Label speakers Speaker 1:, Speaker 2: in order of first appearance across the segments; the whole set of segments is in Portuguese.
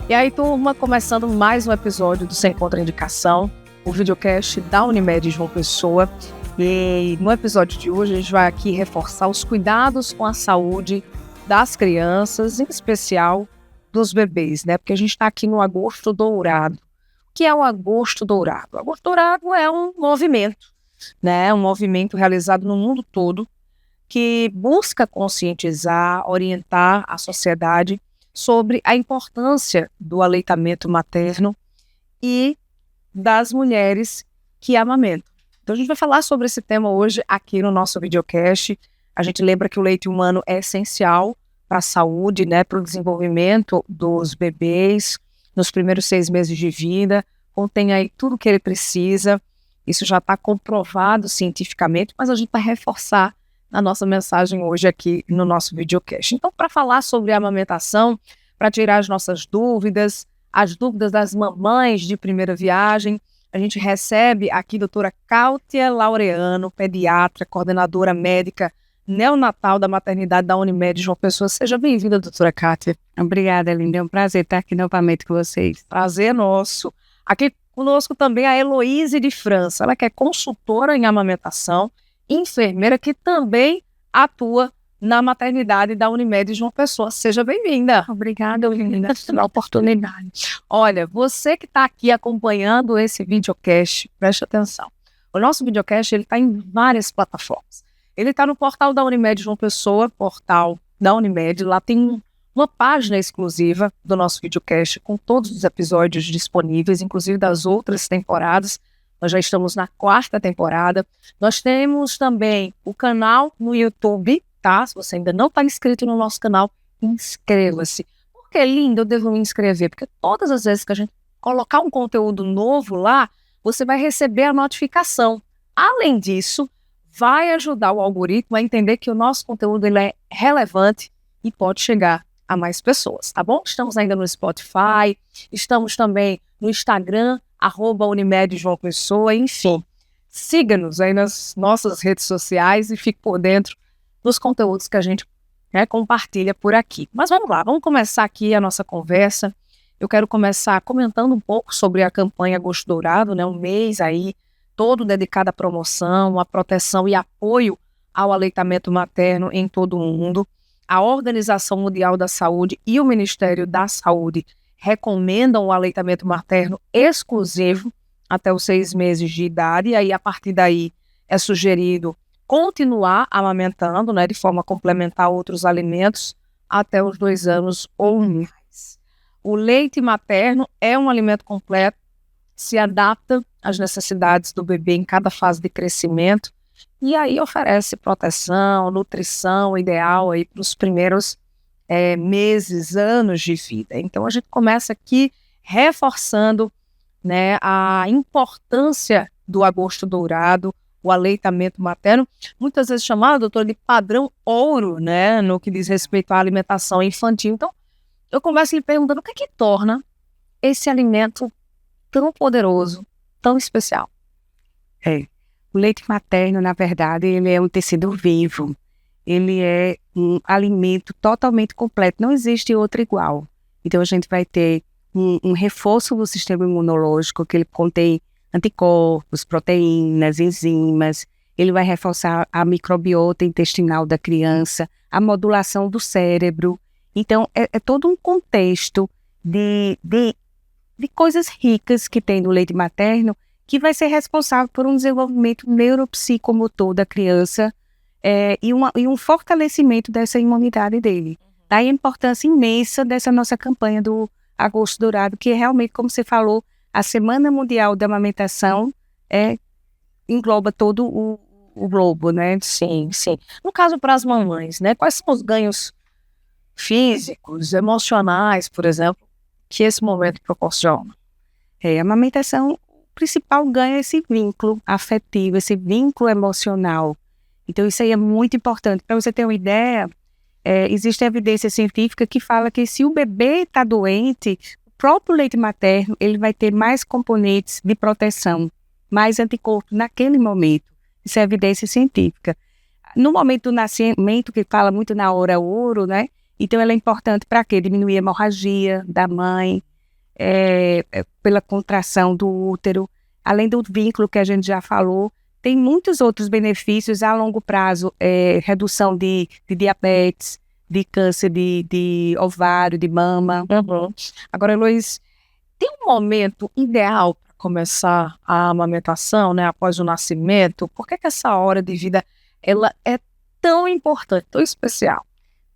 Speaker 1: E aí, turma, começando mais um episódio do Sem Contraindicação, o videocast da Unimed João Pessoa. E no episódio de hoje a gente vai aqui reforçar os cuidados com a saúde das crianças, em especial dos bebês, né? Porque a gente está aqui no Agosto Dourado. O que é o Agosto Dourado? O Agosto Dourado é um movimento, né? Um movimento realizado no mundo todo que busca conscientizar, orientar a sociedade sobre a importância do aleitamento materno e das mulheres que amamentam. Então a gente vai falar sobre esse tema hoje aqui no nosso videocast. A gente lembra que o leite humano é essencial para a saúde, né, para o desenvolvimento dos bebês nos primeiros 6 meses de vida, contém aí tudo o que ele precisa. Isso já está comprovado cientificamente, mas a gente vai reforçar na nossa mensagem hoje aqui no nosso videocast. Então, para falar sobre a amamentação, para tirar as nossas dúvidas, as dúvidas das mamães de primeira viagem, a gente recebe aqui a doutora Cáutia Laureano, pediatra, coordenadora médica neonatal da maternidade da Unimed João Pessoa. Seja bem-vinda, doutora Cáutia.
Speaker 2: Obrigada, Linda. É um prazer estar aqui novamente com vocês.
Speaker 1: Prazer nosso. Aqui conosco também a Heloíse de França, ela que é consultora em amamentação, enfermeira que também atua na maternidade da Unimed João Pessoa. Seja bem-vinda.
Speaker 2: Obrigada, Linda, pela oportunidade.
Speaker 1: Olha, você que está aqui acompanhando esse videocast, preste atenção. O nosso videocast está em várias plataformas. Ele está no portal da Unimed João Pessoa, portal da Unimed. Lá tem uma página exclusiva do nosso videocast com todos os episódios disponíveis, inclusive das outras temporadas. Nós já estamos na 4ª temporada. Nós temos também o canal no YouTube, tá? Se você ainda não está inscrito no nosso canal, inscreva-se. Por que, Linda, eu devo me inscrever? Porque todas as vezes que a gente colocar um conteúdo novo lá, você vai receber a notificação. Além disso, vai ajudar o algoritmo a entender que o nosso conteúdo ele é relevante e pode chegar a mais pessoas, tá bom? Estamos ainda no Spotify, estamos também no Instagram, @Unimed João Pessoa, enfim. Siga-nos aí nas nossas redes sociais e fique por dentro dos conteúdos que a gente compartilha por aqui. Mas vamos lá, vamos começar aqui a nossa conversa. Eu quero começar comentando um pouco sobre a campanha Agosto Dourado, né? Um mês aí todo dedicado à promoção, à proteção e apoio ao aleitamento materno em todo o mundo. A Organização Mundial da Saúde e o Ministério da Saúde recomendam o aleitamento materno exclusivo até os 6 meses de idade, e aí a partir daí é sugerido continuar amamentando, né, de forma complementar outros alimentos até os 2 anos ou mais. O leite materno é um alimento completo, se adapta às necessidades do bebê em cada fase de crescimento e aí oferece proteção, nutrição ideal aí para os primeiros meses, anos de vida. Então a gente começa aqui reforçando, né, a importância do Agosto Dourado, o aleitamento materno, muitas vezes chamado, doutora, de padrão ouro, né, no que diz respeito à alimentação infantil. Então eu começo lhe perguntando o que é que torna esse alimento tão poderoso, tão especial.
Speaker 2: O leite materno, na verdade, ele é um tecido vivo. Ele é um alimento totalmente completo. Não existe outro igual. Então, a gente vai ter um reforço do sistema imunológico, que ele contém anticorpos, proteínas, enzimas. Ele vai reforçar a microbiota intestinal da criança, a modulação do cérebro. Então, é todo um contexto de coisas ricas que tem no leite materno, que vai ser responsável por um desenvolvimento neuropsicomotor da criança e um fortalecimento dessa imunidade dele. Daí a importância imensa dessa nossa campanha do Agosto Dourado, que é realmente, como você falou, a Semana Mundial da Amamentação engloba todo o globo, né?
Speaker 1: Sim, sim. No caso para as mamães, né? Quais são os ganhos físicos, emocionais, por exemplo, que esse momento proporciona?
Speaker 2: A amamentação, o principal ganho é esse vínculo afetivo, esse vínculo emocional. Então isso aí é muito importante. Para você ter uma ideia, existe evidência científica que fala que se o bebê está doente, o próprio leite materno ele vai ter mais componentes de proteção, mais anticorpos naquele momento. Isso é evidência científica. No momento do nascimento, que fala muito na hora ouro, né? Então ela é importante para quê? Diminuir a hemorragia da mãe, pela contração do útero, além do vínculo que a gente já falou, tem muitos outros benefícios a longo prazo, redução de diabetes, de câncer de ovário, de mama.
Speaker 1: Uhum. Agora, Heloísa, tem um momento ideal para começar a amamentação, né, após o nascimento? Por que essa hora de vida ela é tão importante, tão especial?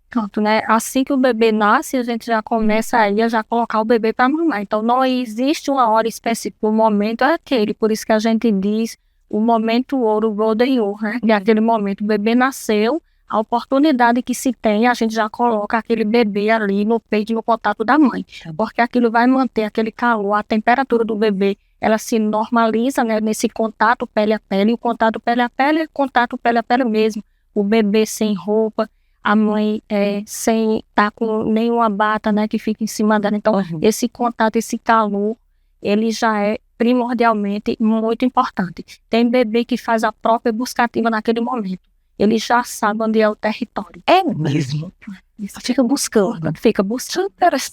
Speaker 3: Pronto, né? Assim que o bebê nasce, a gente já começa aí a já colocar o bebê para mamar. Então, não existe uma hora específica, o momento é aquele. Por isso que a gente diz o momento ouro, o golden hour, né? E aquele momento, o bebê nasceu, a oportunidade que se tem, a gente já coloca aquele bebê ali no peito, no contato da mãe. Porque aquilo vai manter aquele calor, a temperatura do bebê, ela se normaliza, né? Nesse contato pele a pele. E o contato pele a pele é contato pele a pele mesmo. O bebê sem roupa, a mãe sem estar com nenhuma bata, né, que fica em cima dela. Então, esse contato, esse calor, ele já é primordialmente muito importante. Tem bebê que faz a própria busca ativa naquele momento. Ele já sabe onde é o território.
Speaker 1: É mesmo?
Speaker 3: Fica buscando.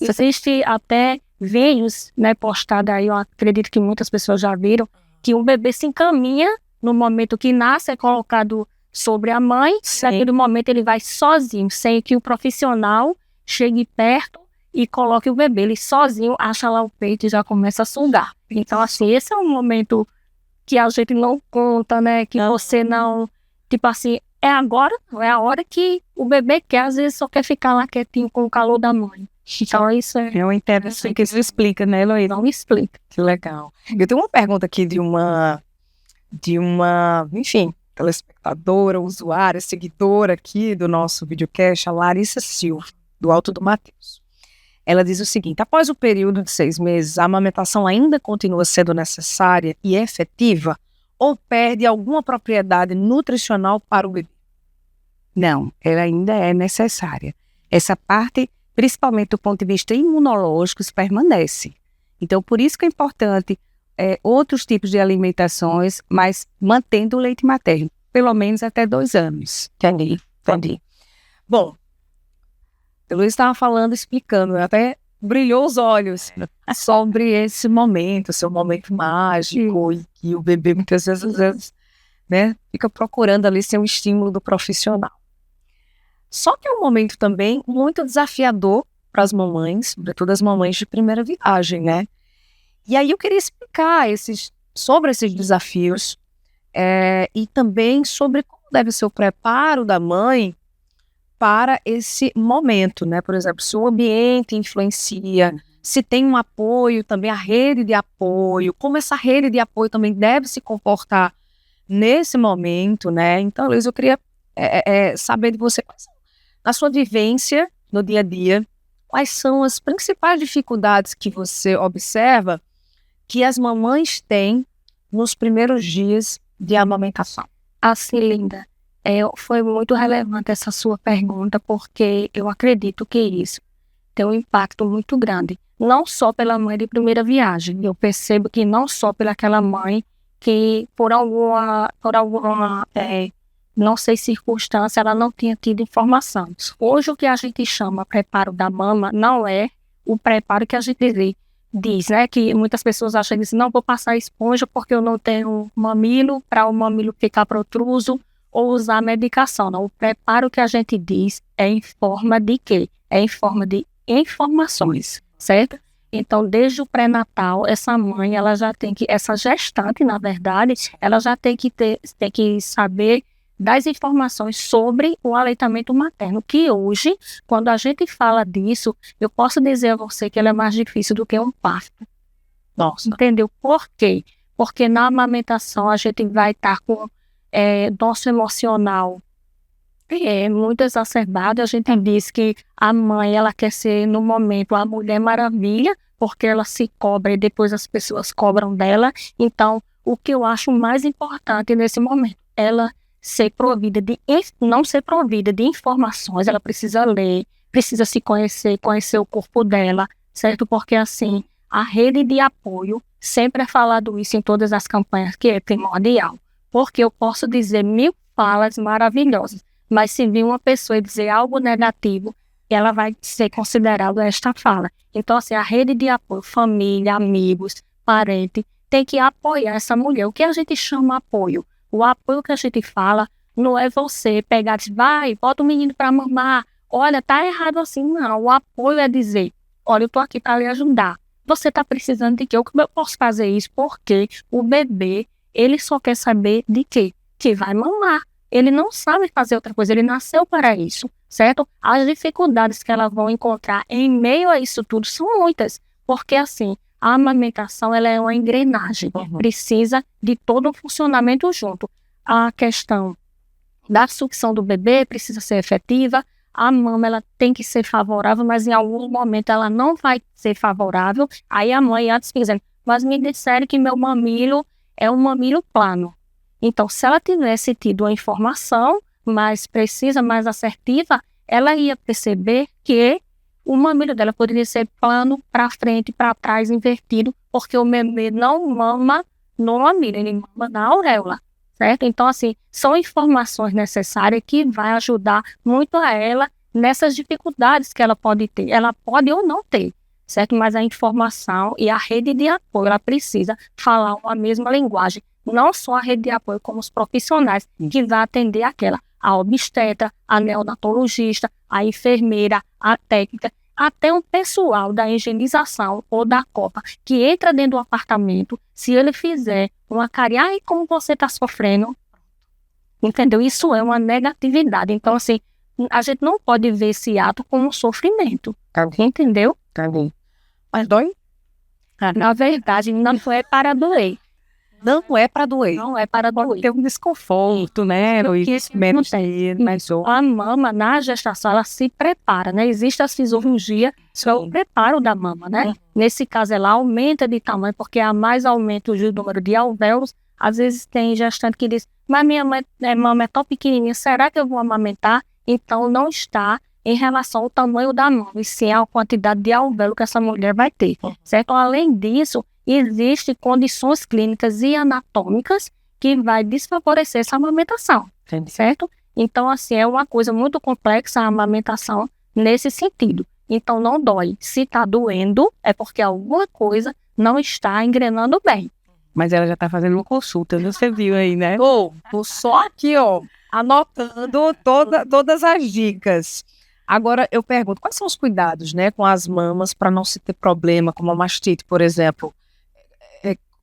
Speaker 3: Existe até vídeos, né, postados aí, eu acredito que muitas pessoas já viram, que um bebê se encaminha no momento que nasce, é colocado sobre a mãe, naquele momento ele vai sozinho, sem que o profissional chegue perto e coloque o bebê. Ele sozinho acha lá o peito e já começa a sugar. Então, assim, esse é um momento que a gente não conta, né? Que você não... Tipo assim, é agora, é a hora que o bebê quer, às vezes só quer ficar lá quietinho com o calor da mãe. Então, isso é...
Speaker 1: Eu entendo assim que isso explica, né, Heloísa?
Speaker 3: Não explica.
Speaker 1: Que legal. Eu tenho uma pergunta aqui de uma, enfim, telespectadora, usuária, seguidora aqui do nosso videocast, a Larissa Silva, do Alto do Mateus. Ela diz o seguinte: após o período de 6 meses, a amamentação ainda continua sendo necessária e efetiva ou perde alguma propriedade nutricional para o bebê?
Speaker 2: Não, ela ainda é necessária. Essa parte, principalmente do ponto de vista imunológico, isso permanece. Então, por isso que é importante outros tipos de alimentações, mas mantendo o leite materno, pelo menos até 2 anos.
Speaker 1: Entendi. Bom, o Luiz estava falando, explicando, até brilhou os olhos sobre esse momento, seu momento mágico, e que o bebê muitas vezes, né, fica procurando ali ser um estímulo do profissional. Só que é um momento também muito desafiador para as mamães, sobretudo as mamães de primeira viagem, né? E aí eu queria explicar sobre esses desafios e também sobre como deve ser o preparo da mãe para esse momento, né? Por exemplo, se o ambiente influencia, se tem um apoio, também a rede de apoio, como essa rede de apoio também deve se comportar nesse momento, né? Então, Luiz, eu queria saber de você, na sua vivência no dia a dia, quais são as principais dificuldades que você observa que as mamães têm nos primeiros dias de amamentação?
Speaker 3: Assim, linda, foi muito relevante essa sua pergunta, porque eu acredito que isso tem um impacto muito grande, não só pela mãe de primeira viagem. Eu percebo que não só pelaquela mãe que por alguma não sei, circunstância, ela não tinha tido informação. Hoje, o que a gente chama preparo da mama não é o preparo que a gente diz, né? Que muitas pessoas acham que não vou passar esponja porque eu não tenho mamilo, para o mamilo ficar protruso, ou usar medicação. Não. O preparo que a gente diz é em forma de quê? É em forma de informações, certo? Então, desde o pré-natal, essa mãe, ela já tem que, essa gestante, na verdade, ela já tem que saber das informações sobre o aleitamento materno, que hoje, quando a gente fala disso, eu posso dizer a você que ele é mais difícil do que um parto.
Speaker 1: Nossa.
Speaker 3: Entendeu? Por quê? Porque na amamentação a gente vai estar com nosso emocional muito exacerbado. A gente diz que a mãe, ela quer ser no momento a Mulher Maravilha, porque ela se cobra e depois as pessoas cobram dela. Então, o que eu acho mais importante nesse momento, ela não ser provida de informações, ela precisa ler, precisa se conhecer o corpo dela, certo? Porque assim, a rede de apoio, sempre é falado isso em todas as campanhas, que é primordial, porque eu posso dizer 1000 falas maravilhosas, mas se vir uma pessoa dizer algo negativo, ela vai ser considerada esta fala. Então, assim, a rede de apoio, família, amigos, parente, tem que apoiar essa mulher. O que a gente chama apoio? O apoio que a gente fala não é você pegar e dizer, vai, bota o menino para mamar, olha, tá errado assim. Não, o apoio é dizer, olha, eu tô aqui para lhe ajudar. Você tá precisando de quê? Como eu posso fazer isso? Porque o bebê, ele só quer saber de quê? Que vai mamar. Ele não sabe fazer outra coisa, ele nasceu para isso, certo? As dificuldades que elas vão encontrar em meio a isso tudo são muitas, porque assim, a amamentação ela é uma engrenagem, precisa de todo um funcionamento junto. A questão da sucção do bebê precisa ser efetiva, a mama ela tem que ser favorável, mas em algum momento ela não vai ser favorável. Aí a mãe antes dizendo, mas me disseram que meu mamilo é um mamilo plano. Então, se ela tivesse tido uma informação mais precisa, mais assertiva, ela ia perceber que o mamilo dela poderia ser plano, para frente, para trás, invertido, porque o bebê não mama no mamilo, ele mama na auréola, certo? Então, assim, são informações necessárias que vai ajudar muito a ela nessas dificuldades que ela pode ter. Ela pode ou não ter, certo? Mas a informação e a rede de apoio, ela precisa falar uma mesma linguagem. Não só a rede de apoio, como os profissionais que vão atender a obstetra, a neonatologista, a enfermeira, a técnica, até um pessoal da higienização ou da copa que entra dentro do apartamento, se ele fizer uma carinha, ai, como você está sofrendo, entendeu? Isso é uma negatividade. Então, assim, a gente não pode ver esse ato como um sofrimento, entendeu?
Speaker 1: Mas dói?
Speaker 3: Na verdade, não é para doer.
Speaker 1: Não é para doer.
Speaker 3: Não é para doer.
Speaker 1: Tem um desconforto, né?
Speaker 3: Mas a mama, na gestação, ela se prepara, né? Existe a fisiologia, isso é o preparo da mama, né? Nesse caso, ela aumenta de tamanho, porque a mais aumenta o número de alvéolos. Às vezes tem gestante que diz, mas minha mama é tão pequenininha, será que eu vou amamentar? Então, não está em relação ao tamanho da mama, e sim a quantidade de alvéolo que essa mulher vai ter, certo? Além disso, existem condições clínicas e anatômicas que vai desfavorecer essa amamentação, certo? Então, assim, é uma coisa muito complexa a amamentação nesse sentido. Então, não dói. Se está doendo, é porque alguma coisa não está engrenando bem.
Speaker 2: Mas ela já está fazendo uma consulta, você viu aí, né?
Speaker 1: Tô só aqui, ó, anotando todas as dicas. Agora, eu pergunto, quais são os cuidados, né, com as mamas para não se ter problema, como a mastite, por exemplo?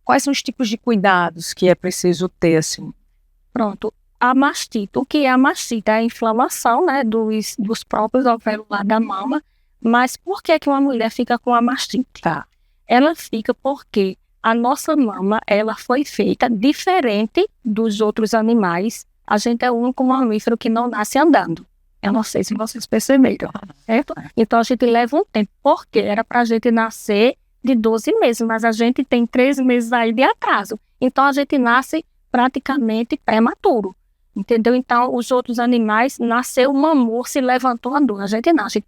Speaker 1: Quais são os tipos de cuidados que é preciso ter, assim?
Speaker 3: Pronto. A mastite. O que é a mastite? É a inflamação, né, dos próprios alvéolos lá da mama. Mas por que uma mulher fica com a mastite?
Speaker 1: Tá.
Speaker 3: Ela fica porque a nossa mama, ela foi feita diferente dos outros animais. A gente é o único mamífero que não nasce andando. Eu não sei se vocês perceberam, certo? Então a gente leva um tempo, porque era para a gente nascer de 12 meses, mas a gente tem 3 meses aí de atraso. Então a gente nasce praticamente prematuro, entendeu? Então os outros animais, nasceu o mamor, se levantou andou. A gente nasce,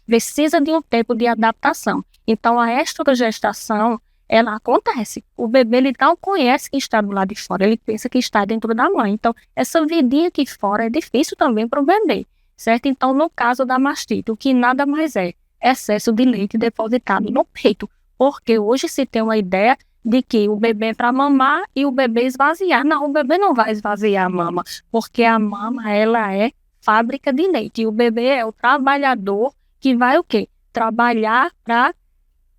Speaker 3: precisa de um tempo de adaptação. Então a estrogestação, ela acontece. O bebê, ele não conhece que está do lado de fora, ele pensa que está dentro da mãe. Então essa vidinha aqui fora é difícil também para o bebê, certo? Então no caso da mastite, o que nada mais é excesso de leite depositado no peito. Porque hoje se tem uma ideia de que o bebê é para mamar e o bebê esvaziar. Não, o bebê não vai esvaziar a mama, porque a mama, ela é fábrica de leite. E o bebê é o trabalhador que vai o quê? Trabalhar para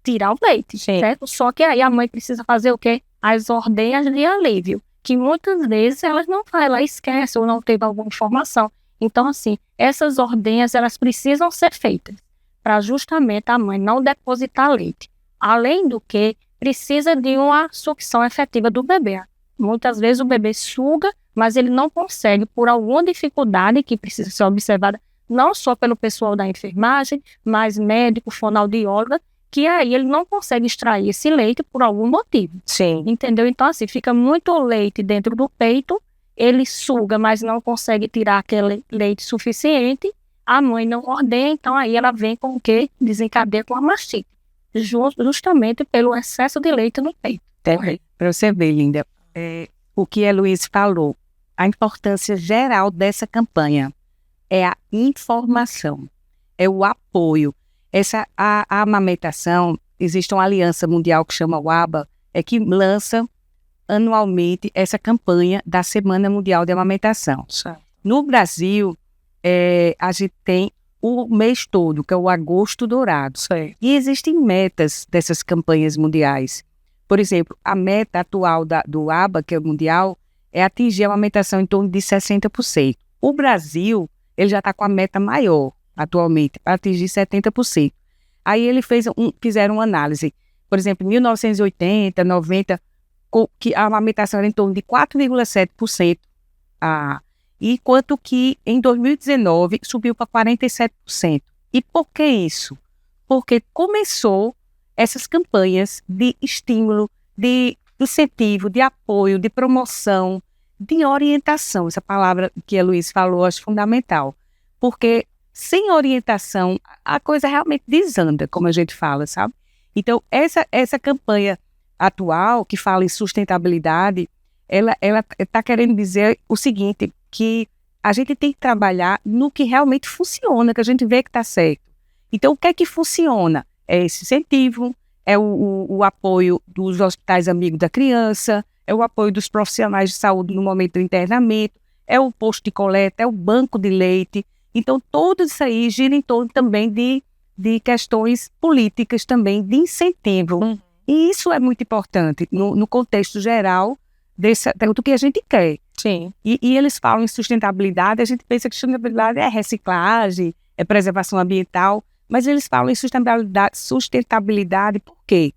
Speaker 3: tirar o leite, certo? Só que aí a mãe precisa fazer o quê? As ordenhas de alívio, que muitas vezes elas não fazem, ela esquece ou não teve alguma informação. Então, assim, essas ordenhas, elas precisam ser feitas para justamente a mãe não depositar leite. Além do que, precisa de uma sucção efetiva do bebê. Muitas vezes o bebê suga, mas ele não consegue, por alguma dificuldade que precisa ser observada, não só pelo pessoal da enfermagem, mas médico, fonoaudióloga, que aí ele não consegue extrair esse leite por algum motivo.
Speaker 1: Sim.
Speaker 3: Entendeu? Então, assim, fica muito leite dentro do peito, ele suga, mas não consegue tirar aquele leite suficiente, a mãe não ordenha, então aí ela vem com o quê? Desencadeia com a mastite. Justamente pelo excesso de leite no peito.
Speaker 2: Para você ver, Linda, o que a Luiz falou, a importância geral dessa campanha é a informação. é o apoio. A amamentação, existe uma aliança mundial que chama WABA, que lança anualmente essa campanha da Semana Mundial de Amamentação.
Speaker 1: Certo.
Speaker 2: No Brasil, a gente tem o mês todo, que é o Agosto Dourado.
Speaker 1: Certo.
Speaker 2: E existem metas dessas campanhas mundiais. Por exemplo, a meta atual do ABA, que é o mundial, é atingir a amamentação em torno de 60%. O Brasil, ele já está com a meta maior, atualmente, para atingir 70%. Aí fizeram uma análise. Por exemplo, em 1980, 90, que a amamentação era em torno de 4,7%. Enquanto que em 2019 subiu para 47%. E por que isso? Porque começou essas campanhas de estímulo, de incentivo, de apoio, de promoção, de orientação. Essa palavra que a Luiz falou, acho fundamental. Porque sem orientação, a coisa realmente desanda, como a gente fala, sabe? Então, essa campanha atual, que fala em sustentabilidade, ela está querendo dizer o seguinte, que a gente tem que trabalhar no que realmente funciona, que a gente vê que está certo. Então, o que é que funciona? É esse incentivo, é o apoio dos hospitais amigos da criança, é o apoio dos profissionais de saúde no momento do internamento, é o posto de coleta, é o banco de leite. Então, tudo isso aí gira em torno também de questões políticas também, de incentivo. E isso é muito importante no contexto geral do que a gente quer.
Speaker 1: Sim.
Speaker 2: E eles falam em sustentabilidade, a gente pensa que sustentabilidade é reciclagem, é preservação ambiental, mas eles falam em sustentabilidade por quê?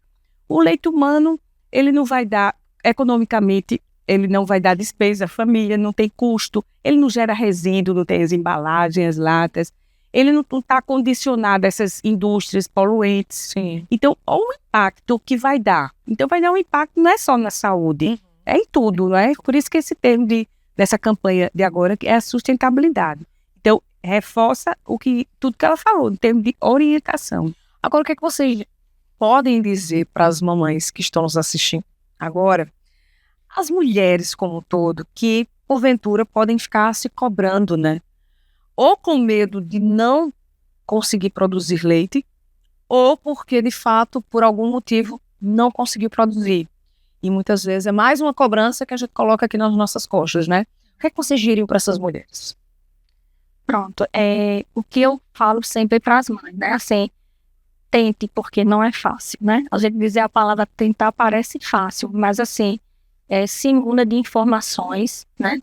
Speaker 2: O leite humano, ele não vai dar, economicamente, ele não vai dar despesa à família, não tem custo, ele não gera resíduo, não tem as embalagens, as latas, ele não está condicionado a essas indústrias poluentes.
Speaker 1: Sim.
Speaker 2: Então, olha o impacto que vai dar. Então, vai dar um impacto não é só na saúde, é em tudo, não é? Por isso que esse termo dessa campanha de agora é a sustentabilidade. Então, reforça tudo que ela falou, em termos de orientação.
Speaker 1: Agora, o que é que vocês podem dizer para as mamães que estão nos assistindo agora, as mulheres como um todo, que, porventura, podem ficar se cobrando, né? Ou com medo de não conseguir produzir leite, ou porque, de fato, por algum motivo, não conseguiu produzir. E muitas vezes é mais uma cobrança que a gente coloca aqui nas nossas costas, né? O que é que vocês diriam para essas mulheres?
Speaker 3: Pronto, o que eu falo sempre para as mães, né? Assim, tente, porque não é fácil, né? A gente dizer a palavra tentar parece fácil, mas assim, se imuna de informações, né?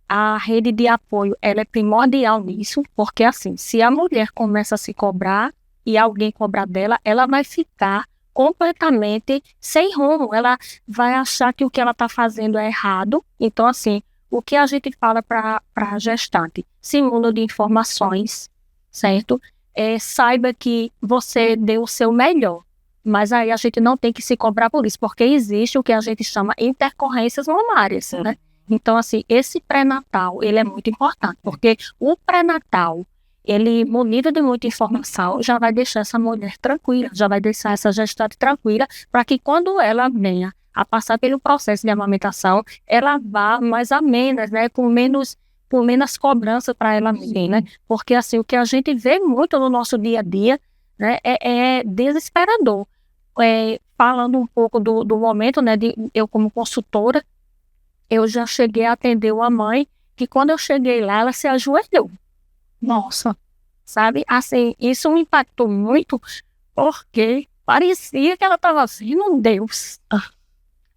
Speaker 3: A rede de apoio, ela é primordial nisso, porque assim, se a mulher começa a se cobrar e alguém cobrar dela, ela vai ficar completamente sem rumo, ela vai achar que o que ela está fazendo é errado. Então, assim, o que a gente fala para a gestante? Se imuna de informações, certo? Saiba que você deu o seu melhor, mas aí a gente não tem que se cobrar por isso, porque existe o que a gente chama intercorrências mamárias, né? Então, assim, esse pré-natal, ele é muito importante, porque o pré-natal, ele, munido de muita informação, já vai deixar essa mulher tranquila, já vai deixar essa gestante tranquila, para que quando ela venha a passar pelo processo de amamentação, ela vá mais amena, né, com menos cobrança para ela mesma, né? Porque, assim, o que a gente vê muito no nosso dia a dia, né, é desesperador. Falando um pouco do momento, né, eu como consultora, eu já cheguei a atender uma mãe que quando eu cheguei lá, ela se ajoelhou. Nossa, sabe? Assim, isso me impactou muito porque parecia que ela estava sendo um Deus.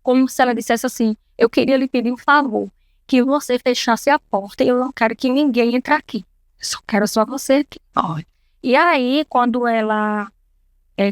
Speaker 3: Como se ela dissesse assim, eu queria lhe pedir um favor, que você fechasse a porta e eu não quero que ninguém entre aqui. Eu só quero só você aqui. E aí, quando ela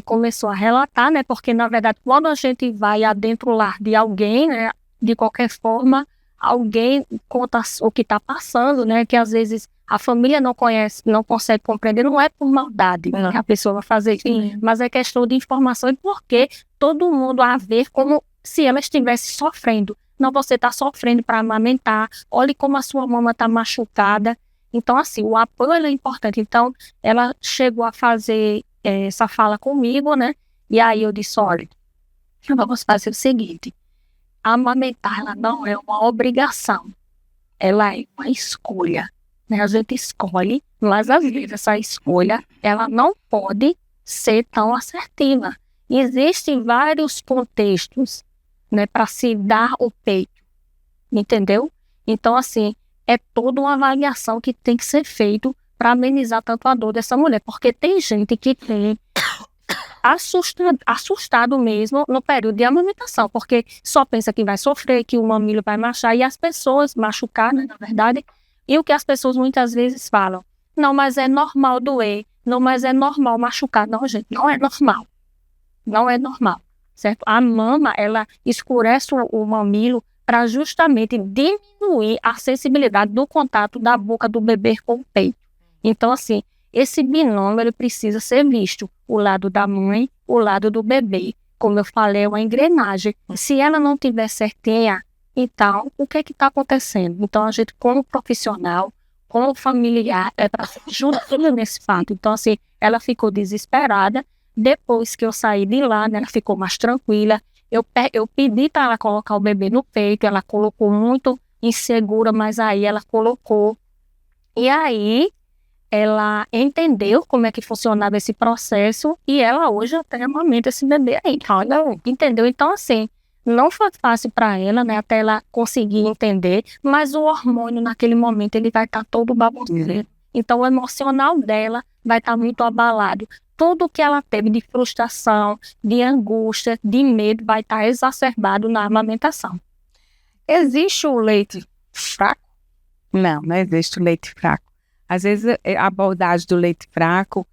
Speaker 3: começou a relatar, né? Porque, na verdade, quando a gente vai adentro do lar de alguém, né? De qualquer forma, alguém conta o que está passando, né? Que às vezes a família não conhece, não consegue compreender, não é por maldade que a pessoa vai fazer isso, mas é questão de informação e porque todo mundo a ver como se ela estivesse sofrendo. Não, você está sofrendo para amamentar, olhe como a sua mama está machucada. Então, assim, o apoio é importante. Então, ela chegou a fazer essa fala comigo, né? E aí eu disse, olha, vamos fazer o seguinte, amamentar, ela não é uma obrigação, ela é uma escolha, né? A gente escolhe Mas às vezes essa escolha, ela não pode ser tão assertiva. Existem vários contextos, né, para se dar o peito, entendeu? Então, assim, é toda uma avaliação que tem que ser feita para amenizar tanto a dor dessa mulher, porque tem gente que tem assustado mesmo no período de amamentação, porque só pensa que vai sofrer, que o mamilo vai machucar, e as pessoas machucar, né, na verdade, e o que as pessoas muitas vezes falam, não, mas é normal doer, não, mas é normal machucar. Não, gente, não é normal. Não é normal, certo? A mama, ela escurece o mamilo para justamente diminuir a sensibilidade do contato da boca do bebê com o peito. Então, assim, esse binômio, ele precisa ser visto, o lado da mãe, o lado do bebê. Como eu falei, é uma engrenagem. Se ela não tiver certinha, então, o que está acontecendo? Então, a gente, como profissional, como familiar, é para ajudar nesse fato. Então, assim, ela ficou desesperada. Depois que eu saí de lá, né, ela ficou mais tranquila. Eu pedi para ela colocar o bebê no peito, ela colocou muito insegura, mas aí ela colocou. E aí, ela entendeu como é que funcionava esse processo e ela hoje até amamenta esse bebê aí, entendeu? Então, assim, não foi fácil para ela, né, até ela conseguir entender, mas o hormônio naquele momento ele vai estar todo bagunçado. Então, o emocional dela vai estar muito abalado. Tudo que ela teve de frustração, de angústia, de medo, vai estar exacerbado na amamentação.
Speaker 1: Existe o leite fraco?
Speaker 2: Não existe o leite fraco. Às vezes, a abordagem do leite fraco,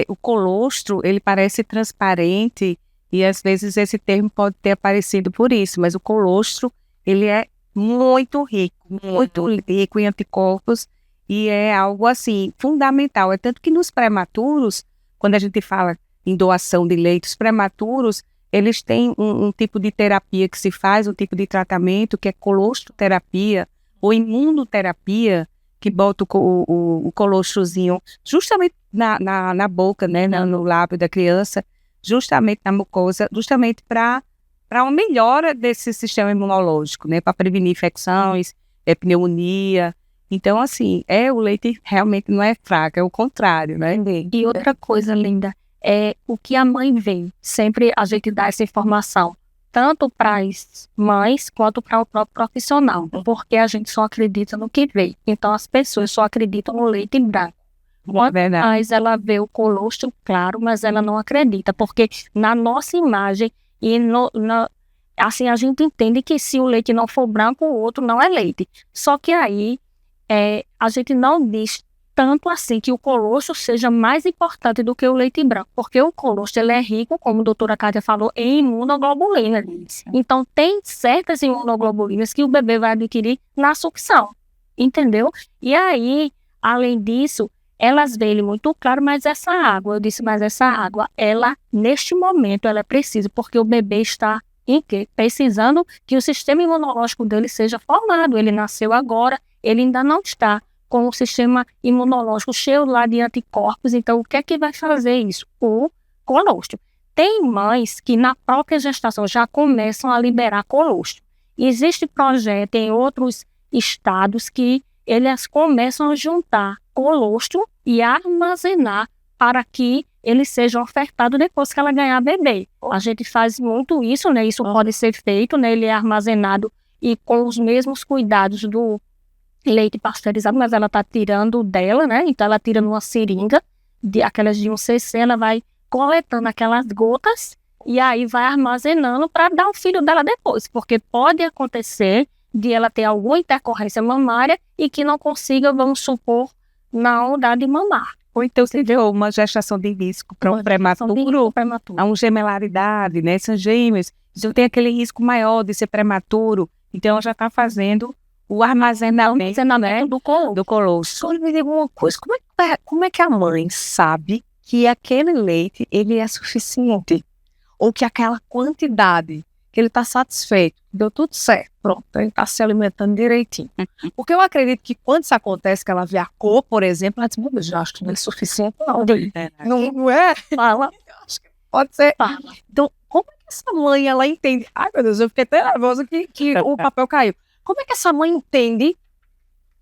Speaker 2: o colostro, ele parece transparente e às vezes esse termo pode ter aparecido por isso, mas o colostro, ele é muito rico em anticorpos e é algo assim, fundamental. É tanto que nos prematuros, quando a gente fala em doação de leite, os prematuros, eles têm um tipo de terapia que se faz, um tipo de tratamento que é colostroterapia ou imunoterapia, que bota o colostrozinho justamente na boca, né, no lábio da criança, justamente na mucosa, justamente para uma melhora desse sistema imunológico, né, para prevenir infecções, pneumonia. Então, assim, o leite realmente não é fraco, é o contrário, né?
Speaker 3: E outra coisa, Linda, é o que a mãe vê. Sempre a gente dá essa informação, tanto para as mães quanto para o próprio profissional, porque a gente só acredita no que vê. Então, as pessoas só acreditam no leite branco. Mas ela vê o colostro claro, mas ela não acredita, porque na nossa imagem, assim, a gente entende que se o leite não for branco, o outro não é leite. Só que aí, a gente não diz tanto assim que o colostro seja mais importante do que o leite branco, porque o colostro ele é rico, como a doutora Kátia falou, em imunoglobulina. Então, tem certas imunoglobulinas que o bebê vai adquirir na sucção, entendeu? E aí, além disso, elas veem ele muito claro, mas essa água, ela, neste momento, ela é precisa, porque o bebê está em quê? Precisando que o sistema imunológico dele seja formado. Ele nasceu agora, ele ainda não está com o sistema imunológico cheio lá de anticorpos. Então, o que é que vai fazer isso? O colostro. Tem mães que na própria gestação já começam a liberar colostro. Existe projeto em outros estados que eles começam a juntar colostro e armazenar para que ele seja ofertado depois que ela ganhar bebê. A gente faz muito isso, né? Isso pode ser feito, né? Ele é armazenado e com os mesmos cuidados do leite pasteurizado, mas ela está tirando dela, né? Então ela tira numa seringa, aquelas de 1 cc, ela vai coletando aquelas gotas e aí vai armazenando para dar ao filho dela depois, porque pode acontecer de ela ter alguma intercorrência mamária e que não consiga, vamos supor, não dar de mamar.
Speaker 2: Ou então você deu uma gestação de risco para um prematuro, a uma gemelaridade, né? São gêmeos, então tem aquele risco maior de ser prematuro, então ela já está fazendo o armazenamento do colostro.
Speaker 1: Só me diga uma coisa, como é que a mãe sabe que aquele leite ele é suficiente? Ou que aquela quantidade, que ele está satisfeito, deu tudo certo, pronto, ele está se alimentando direitinho. Porque eu acredito que quando isso acontece, que ela vê a cor, por exemplo, ela diz, meu Deus, eu acho que não é suficiente, não. Não é? Fala. Acho que pode ser. Fala. Então, como é que essa mãe, ela entende? Ai, meu Deus, eu fiquei até nervosa que o papel caiu. Como é que essa mãe entende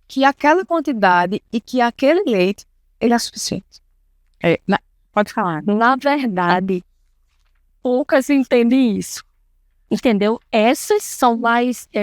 Speaker 1: que aquela quantidade e que aquele leite, ele é suficiente.
Speaker 2: Pode falar.
Speaker 3: Na verdade, poucas entendem isso. Entendeu? Essas são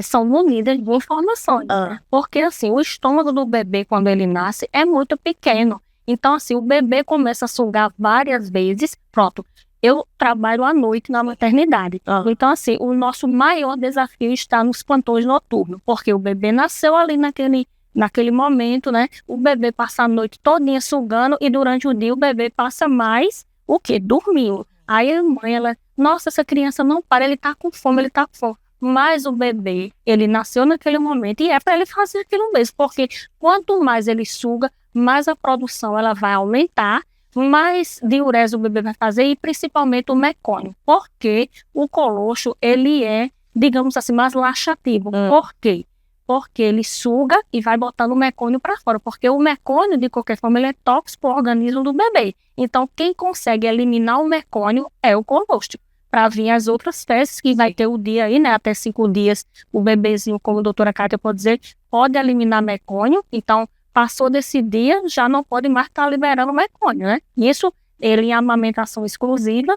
Speaker 3: são munidas de informações. Porque, assim, o estômago do bebê, quando ele nasce, é muito pequeno. Então, assim, o bebê começa a sugar várias vezes. Pronto, eu trabalho à noite na maternidade. Então, assim, o nosso maior desafio está nos plantões noturnos. Porque o bebê nasceu ali naquele momento, né? O bebê passa a noite todinha sugando e durante o dia o bebê passa mais o quê? Dormindo. Aí a mãe, nossa, essa criança não para, ele tá com fome. Mas o bebê, ele nasceu naquele momento e é para ele fazer aquilo mesmo, porque quanto mais ele suga, mais a produção ela vai aumentar, mais diurese o bebê vai fazer e principalmente o mecônio, porque o colostro, ele é, digamos assim, mais laxativo. Por quê? Porque ele suga e vai botando o mecônio para fora, porque o mecônio, de qualquer forma, ele é tóxico para o organismo do bebê. Então, quem consegue eliminar o mecônio é o colostro, para vir as outras fezes, que vai ter o dia aí, né, até 5 dias, o bebezinho, como a doutora Kátia pode dizer, pode eliminar mecônio. Então, passou desse dia, já não pode mais estar liberando mecônio, né? Isso, ele em amamentação exclusiva,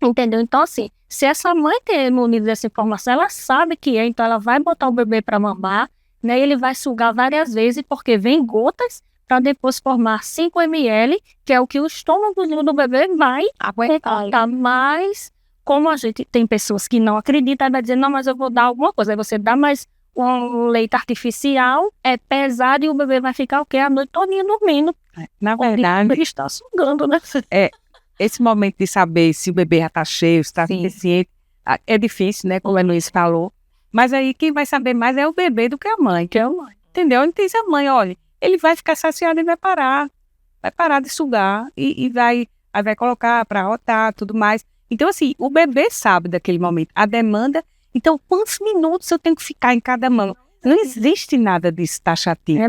Speaker 3: entendeu? Então, assim, se essa mãe tem munido dessa informação, ela sabe que é, então ela vai botar o bebê para mamar, né? E ele vai sugar várias vezes, porque vem gotas para depois formar 5 ml, que é o que o estômago do bebê vai aguentar. Mas, como a gente tem pessoas que não acreditam, vai dizer, não, mas eu vou dar alguma coisa. Aí você dá mais um leite artificial, é pesado e o bebê vai ficar o quê? A noite todinha dormindo.
Speaker 2: Na verdade,
Speaker 3: ele está sugando, né?
Speaker 2: Esse momento de saber se o bebê já está cheio, se está suficiente, é difícil, né? Como a Luiz falou. Mas aí quem vai saber mais é o bebê do que a mãe. Entendeu? Então diz a mãe, olha, ele vai ficar saciado e vai parar de sugar e vai colocar para rotar, tudo mais. Então, assim, o bebê sabe daquele momento, a demanda. Então, quantos minutos eu tenho que ficar em cada mama? Não existe nada disso taxativo.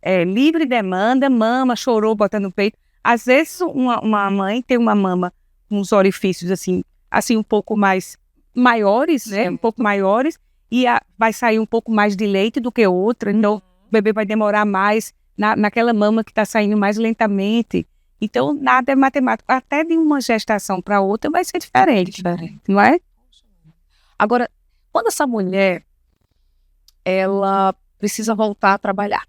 Speaker 2: É livre demanda, mama, chorou, bota no peito. Às vezes, uma mãe tem uma mama com uns orifícios, assim um pouco mais maiores, né? Um pouco maiores, e vai sair um pouco mais de leite do que outra. Então, o bebê vai demorar mais naquela mama que está saindo mais lentamente. Então, nada é matemático. Até de uma gestação para outra vai ser diferente, não é?
Speaker 1: Agora, quando essa mulher, ela precisa voltar a trabalhar,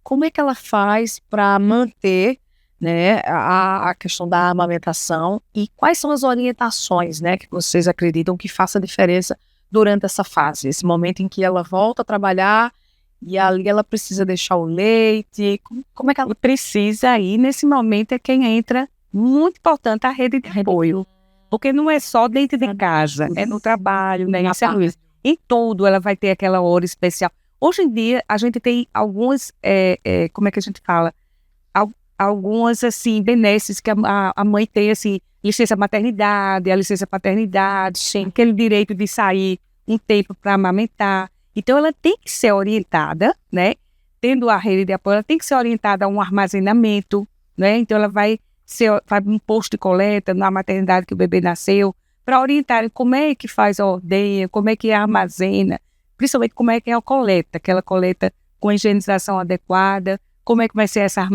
Speaker 1: como é que ela faz para manter, né, a questão da amamentação e quais são as orientações, né, que vocês acreditam que faça diferença durante essa fase, esse momento em que ela volta a trabalhar e ali ela precisa deixar o leite, como é que ela
Speaker 2: precisa ir nesse momento? É quem entra, muito importante, a rede de apoio. Porque não é só dentro de casa, é no trabalho, né? Em tudo ela vai ter aquela hora especial. Hoje em dia, a gente tem algumas, como é que a gente fala? Algumas, assim, benesses que a mãe tem, assim, licença maternidade, a licença paternidade, aquele direito de sair um tempo para amamentar. Então, ela tem que ser orientada, né? Tendo a rede de apoio, ela tem que ser orientada a um armazenamento, né? Então, ela vai um posto de coleta na maternidade que o bebê nasceu, para orientar como é que faz a ordenha, como é que armazena, principalmente como é que é a coleta, aquela coleta com higienização adequada, como é que vai ser essa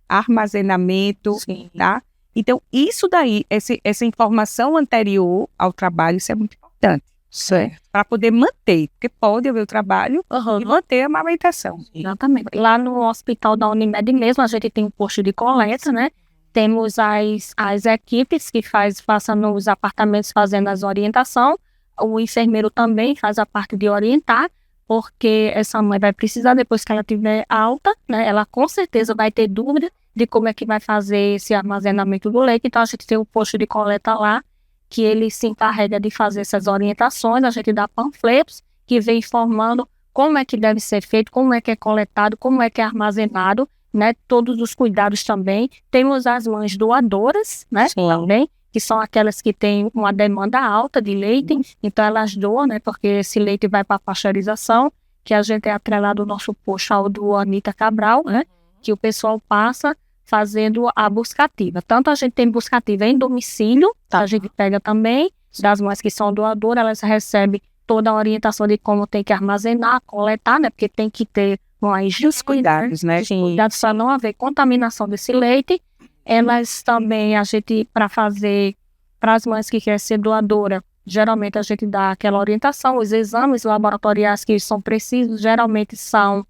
Speaker 2: armazenamento, tá? Então, isso daí, essa informação anterior ao trabalho, isso é muito importante. Certo. Para poder manter, porque pode haver o trabalho e manter a amamentação.
Speaker 3: Exatamente. Lá no hospital da Unimed mesmo, a gente tem um posto de coleta, né? Temos as equipes que passam nos apartamentos fazendo as orientações. O enfermeiro também faz a parte de orientar, porque essa mãe vai precisar, depois que ela tiver alta, né? Ela com certeza vai ter dúvida de como é que vai fazer esse armazenamento do leite. Então, a gente tem um posto de coleta lá, que ele se encarrega de fazer essas orientações. A gente dá panfletos que vem informando como é que deve ser feito, como é que é coletado, como é que é armazenado, né? Todos os cuidados também. Temos as mães doadoras, né? Também, que são aquelas que têm uma demanda alta de leite, então elas doam, né? Porque esse leite vai para a pasteurização, que a gente é atrelado ao nosso posto ao do Anita Cabral, né? Que o pessoal passa fazendo a buscativa. Tanto a gente tem buscativa em domicílio, a gente pega também, das mães que são doadoras, elas recebem toda a orientação de como tem que armazenar, coletar, né? Porque tem que ter com a higiene,
Speaker 2: Os cuidados, né?
Speaker 3: Sim, cuidados para não haver contaminação desse leite. Elas também, a gente, para fazer, para as mães que querem ser doadora, geralmente a gente dá aquela orientação, os exames laboratoriais que são precisos, geralmente são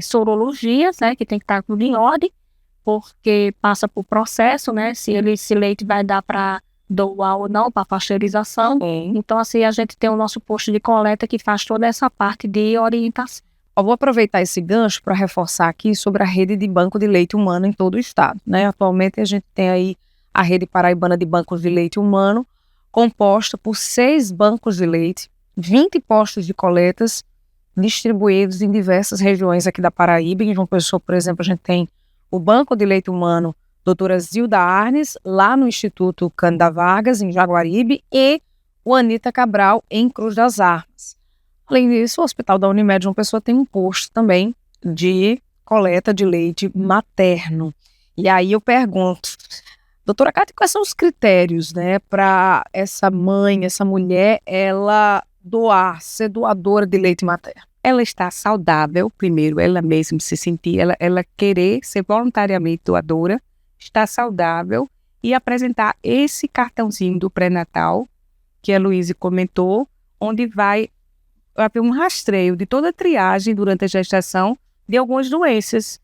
Speaker 3: sorologias, né, que tem que estar tudo em ordem, porque passa por processo, né, se esse leite vai dar para doar ou não, para pasteurização. Então, assim, a gente tem o nosso posto de coleta que faz toda essa parte de orientação.
Speaker 1: Eu vou aproveitar esse gancho para reforçar aqui sobre a rede de banco de leite humano em todo o estado, né? Atualmente a gente tem aí a rede paraibana de bancos de leite humano, composta por 6 bancos de leite, 20 postos de coletas distribuídos em diversas regiões aqui da Paraíba. Em João Pessoa, por exemplo, a gente tem o Banco de Leite Humano doutora Zilda Arnes, lá no Instituto Cândida Vargas, em Jaguaribe, e o Anita Cabral, em Cruz das Armas. Além disso, o Hospital da Unimed João Pessoa tem um posto também de coleta de leite materno. E aí eu pergunto, doutora Cátia, quais são os critérios, né, para essa mãe, essa mulher, ela ser doadora de leite materno?
Speaker 2: Ela está saudável, primeiro, ela mesma se sentir, ela querer ser voluntariamente doadora, estar saudável e apresentar esse cartãozinho do pré-natal, que a Luíse comentou, onde vai haver um rastreio de toda a triagem durante a gestação de algumas doenças,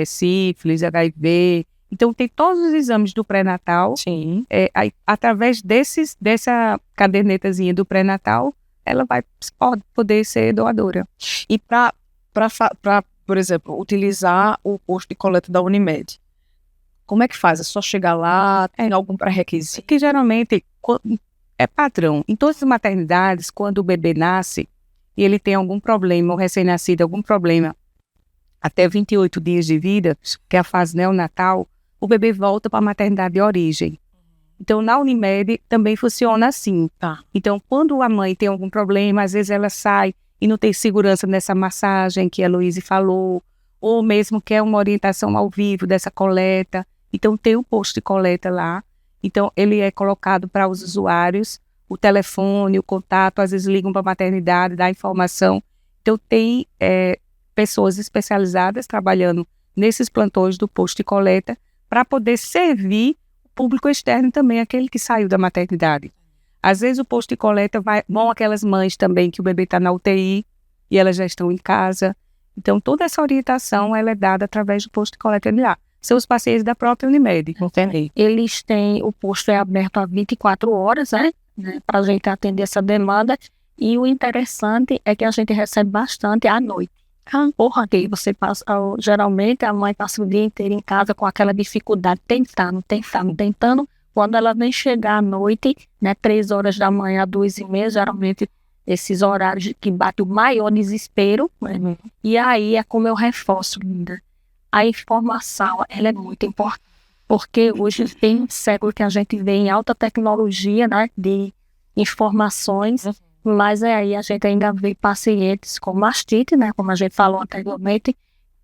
Speaker 2: sífilis, HIV. Então, tem todos os exames do pré-natal.
Speaker 1: Sim.
Speaker 2: Através dessa cadernetazinha do pré-natal, ela pode poder ser doadora.
Speaker 1: E para, por exemplo, utilizar o posto de coleta da Unimed, como é que faz? É só chegar lá? Tem algum pré-requisito?
Speaker 2: Que geralmente é padrão. Em todas as maternidades, quando o bebê nasce e ele tem algum problema, o recém-nascido algum problema, até 28 dias de vida, que é a fase neonatal, o bebê volta para a maternidade de origem. Então, na Unimed também funciona assim.
Speaker 1: Tá.
Speaker 2: Então, quando a mãe tem algum problema, às vezes ela sai e não tem segurança nessa massagem que a Luíse falou, ou mesmo quer uma orientação ao vivo dessa coleta. Então, tem um posto de coleta lá. Então, ele é colocado para os usuários, o telefone, o contato, às vezes ligam para a maternidade, dá informação. Então, tem pessoas especializadas trabalhando nesses plantões do posto de coleta para poder servir o público externo também, aquele que saiu da maternidade. Às vezes, o posto de coleta vão aquelas mães também que o bebê está na UTI e elas já estão em casa. Então, toda essa orientação ela é dada através do posto de coleta lá. São os pacientes da própria Unimed.
Speaker 1: Entendi.
Speaker 3: Eles têm, o posto é aberto há 24 horas, né, para a gente atender essa demanda. E o interessante é que a gente recebe bastante à noite. Porque você passa, geralmente a mãe passa o dia inteiro em casa com aquela dificuldade, tentando. Quando ela vem chegar à noite, né, 3 horas da manhã, 2h30, geralmente esses horários que bate o maior desespero. Né? E aí é como eu reforço, linda. A informação, ela é muito importante, porque hoje tem um século que a gente vê em alta tecnologia, né, de informações, mas aí a gente ainda vê pacientes com mastite, né, como a gente falou anteriormente,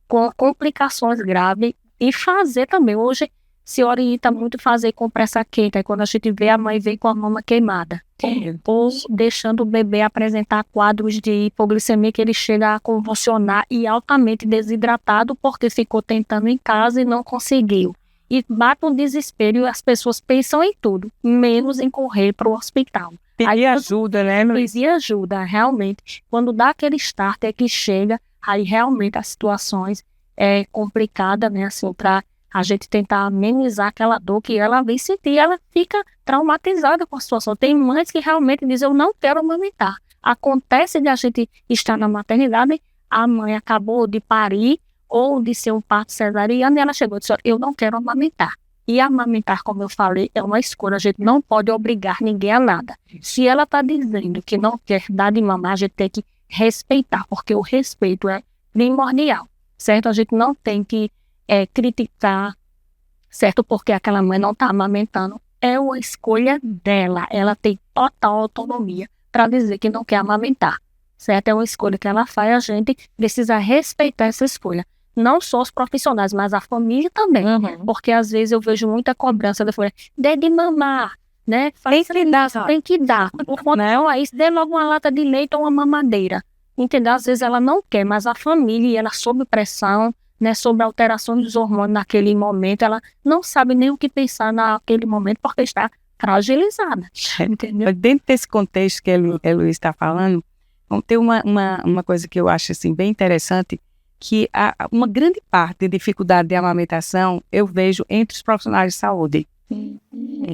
Speaker 3: com complicações graves, e fazer também, hoje se orienta muito fazer compressa quente, aí quando a gente vê a mãe vem com a mama queimada, ou deixando o bebê apresentar quadros de hipoglicemia que ele chega a convulsionar e altamente desidratado porque ficou tentando em casa e não conseguiu. E bate um desespero e as pessoas pensam em tudo, menos em correr para o hospital.
Speaker 2: Aí ajuda, né?
Speaker 3: E ajuda, realmente. Quando dá aquele start é que chega, aí realmente as situações é complicada, né, assim, para a gente tentar amenizar aquela dor que ela vem sentir, ela fica traumatizada com a situação. Tem mães que realmente dizem, eu não quero amamentar. Acontece de a gente estar na maternidade, a mãe acabou de parir ou de ser um parto cesariano e ela chegou e disse, eu não quero amamentar. E amamentar, como eu falei, é uma escolha, a gente não pode obrigar ninguém a nada. Se ela está dizendo que não quer dar de mamar, a gente tem que respeitar, porque o respeito é primordial, certo? A gente não tem que criticar, certo? Porque aquela mãe não está amamentando. É uma escolha dela. Ela tem total autonomia para dizer que não quer amamentar, certo? É uma escolha que ela faz. A gente precisa respeitar essa escolha. Não só os profissionais, mas a família também. Porque às vezes eu vejo muita cobrança da família. Dê de mamar, né? Tem que dar. Não, aí dê logo uma lata de leite ou uma mamadeira. entendeu? Às vezes ela não quer, mas a família, ela sob pressão, né, sobre alterações dos hormônios naquele momento, ela não sabe nem o que pensar naquele momento porque está fragilizada, entendeu?
Speaker 2: Dentro desse contexto que a Luísa está falando, tem uma coisa que eu acho assim, bem interessante, que uma grande parte da dificuldade de amamentação eu vejo entre os profissionais de saúde.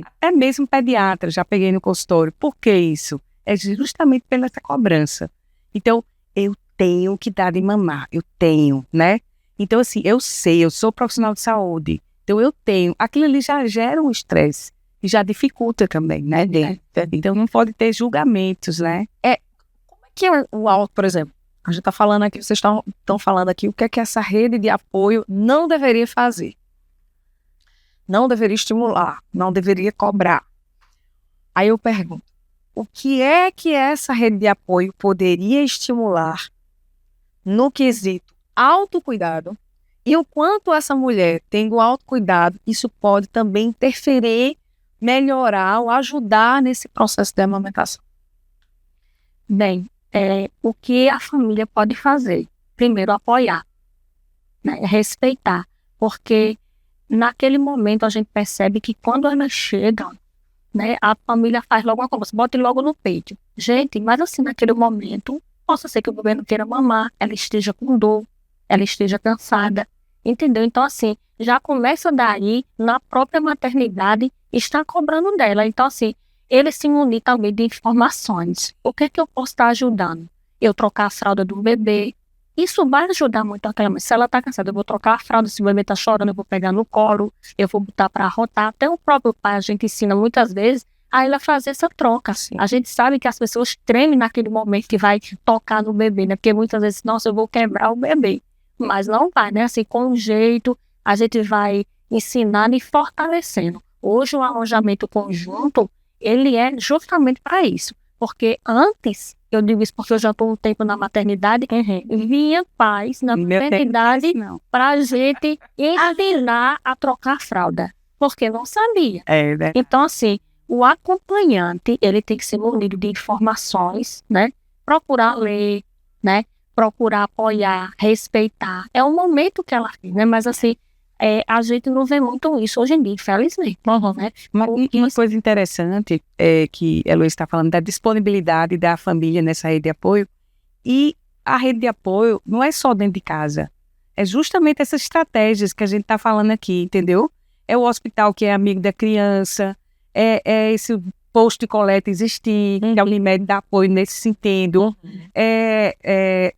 Speaker 2: Até mesmo pediatra, já peguei no consultório. Por que isso? É justamente pela essa cobrança. Então, eu tenho que dar de mamar, eu tenho, né? Então, assim, eu sei, eu sou profissional de saúde, então eu tenho. Aquilo ali já gera um estresse e já dificulta também, né? Então, não pode ter julgamentos, né?
Speaker 1: Como é que é o auto, por exemplo? A gente está falando aqui, vocês estão falando aqui o que é que essa rede de apoio não deveria fazer. Não deveria estimular, não deveria cobrar. Aí eu pergunto, o que é que essa rede de apoio poderia estimular no quesito autocuidado e o quanto essa mulher, tendo autocuidado, isso pode também interferir, melhorar ou ajudar nesse processo de amamentação?
Speaker 3: Bem, o que a família pode fazer? Primeiro, apoiar, né? Respeitar, porque naquele momento a gente percebe que quando elas chegam, né, a família faz logo uma coisa, bota logo no peito. Gente, mas assim, naquele momento, possa ser que o bebê não queira mamar, ela esteja com dor, ela esteja cansada, entendeu? Então, assim, já começa daí, na própria maternidade, está cobrando dela. Então, assim, ele se munir também de informações. O que é que eu posso estar ajudando? Eu trocar a fralda do bebê. Isso vai ajudar muito aquela mãe. Se ela está cansada, eu vou trocar a fralda. Se o bebê está chorando, eu vou pegar no colo, eu vou botar para arrotar. Até o próprio pai, a gente ensina muitas vezes a ela fazer essa troca. Assim. A gente sabe que as pessoas tremem naquele momento que vai tocar no bebê, né? Porque muitas vezes, nossa, eu vou quebrar o bebê. Mas não vai, né? Assim, com um jeito, a gente vai ensinando e fortalecendo. Hoje, o arranjamento conjunto, ele é justamente para isso. Porque antes, eu digo isso porque eu já estou um tempo na maternidade, vinha pais na maternidade para a gente ensinar a trocar fralda. Porque não sabia.
Speaker 2: Né?
Speaker 3: Então, assim, o acompanhante, ele tem que ser munido de informações, né? Procurar ler, né? Procurar apoiar, respeitar. É o momento que ela fez, né? Mas, assim, a gente não vê muito isso hoje em dia, infelizmente. Né?
Speaker 2: Uma coisa interessante que a Luísa está falando da disponibilidade da família nessa rede de apoio. E a rede de apoio não é só dentro de casa. É justamente essas estratégias que a gente está falando aqui, entendeu? É o hospital que é amigo da criança, é esse posto de coleta existir, que a Unimed dá apoio nesse sentido.